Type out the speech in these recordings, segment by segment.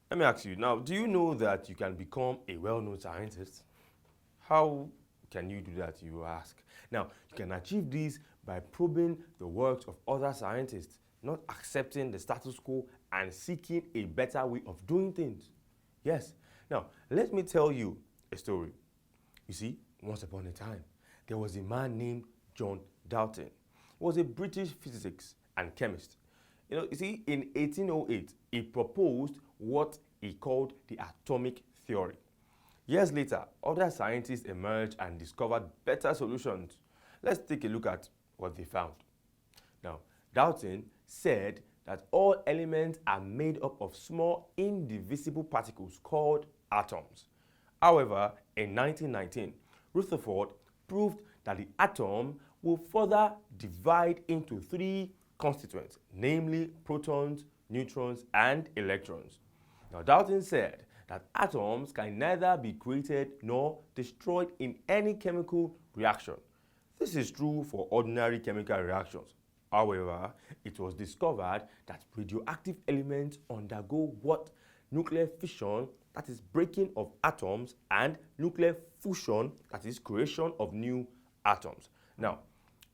Let me ask you now, do you know that you can become a well-known scientist? How can you do that, you ask? Now, you can achieve this by probing the works of other scientists, not accepting the status quo and seeking a better way of doing things. Yes. Now, let me tell you a story. You see, once upon a time, there was a man named John Dalton. He was a British physicist and chemist. You see, in 1808, he proposed what he called the atomic theory. Years later, other scientists emerged and discovered better solutions. Let's take a look at what they found. Now, Dalton said that all elements are made up of small, indivisible particles called atoms. However, in 1919, Rutherford proved that the atom will further divide into three constituents, namely protons, neutrons, and electrons. Now, Dalton said that atoms can neither be created nor destroyed in any chemical reaction. This is true for ordinary chemical reactions. However, it was discovered that radioactive elements undergo what? Nuclear fission, that is breaking of atoms, and nuclear fusion, that is creation of new atoms. Now,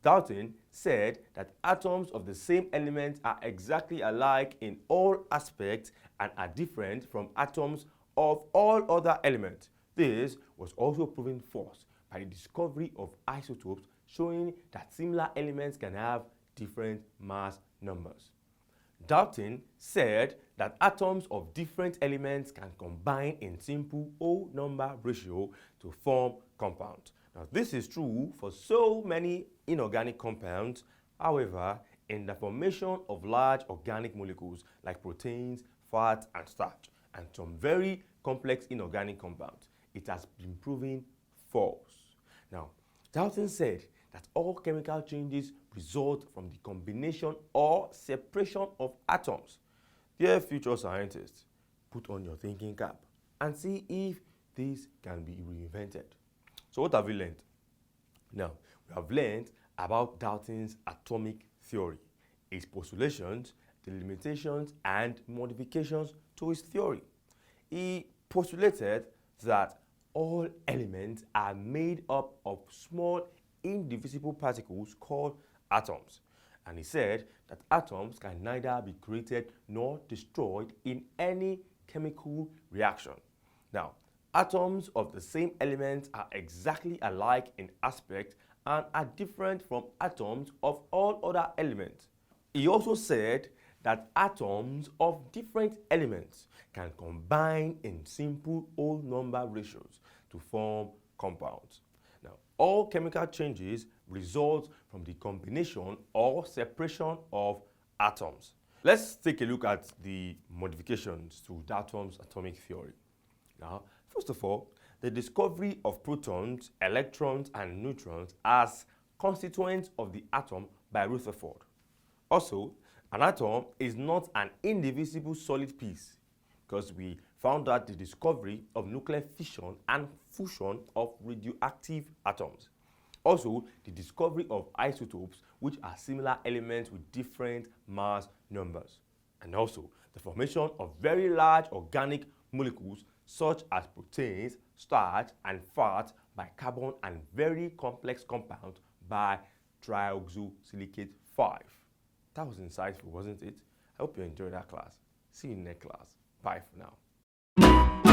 Dalton said that atoms of the same element are exactly alike in all aspects and are different from atoms of all other elements. This was also proven false by the discovery of isotopes showing that similar elements can have different mass numbers. Dalton said that atoms of different elements can combine in simple whole number ratio to form compounds. Now, this is true for so many inorganic compounds. However, in the formation of large organic molecules like proteins, fat, and starch, and some very complex inorganic compounds, it has been proven false. Now, Dalton said that all chemical changes result from the combination or separation of atoms. Dear future scientists, put on your thinking cap and see if this can be reinvented. So what have we learned? Now, we have learned about Dalton's atomic theory, its postulations, the limitations and modifications to his theory. He postulated that all elements are made up of small, indivisible particles called atoms. And he said that atoms can neither be created nor destroyed in any chemical reaction. Now, atoms of the same element are exactly alike in aspect and are different from atoms of all other elements. He also said that atoms of different elements can combine in simple whole number ratios to form compounds. Now, all chemical changes result from the combination or separation of atoms. Let's take a look at the modifications to Dalton's atomic theory. Now, first of all, the discovery of protons, electrons, and neutrons as constituents of the atom by Rutherford. Also, an atom is not an indivisible solid piece because we found out the discovery of nuclear fission and fusion of radioactive atoms. Also, the discovery of isotopes, which are similar elements with different mass numbers. And also, the formation of very large organic molecules such as proteins, starch, and fat by carbon and very complex compounds by trioxysilicate 5. That was insightful, wasn't it? I hope you enjoyed that class. See you in next class. Bye for now.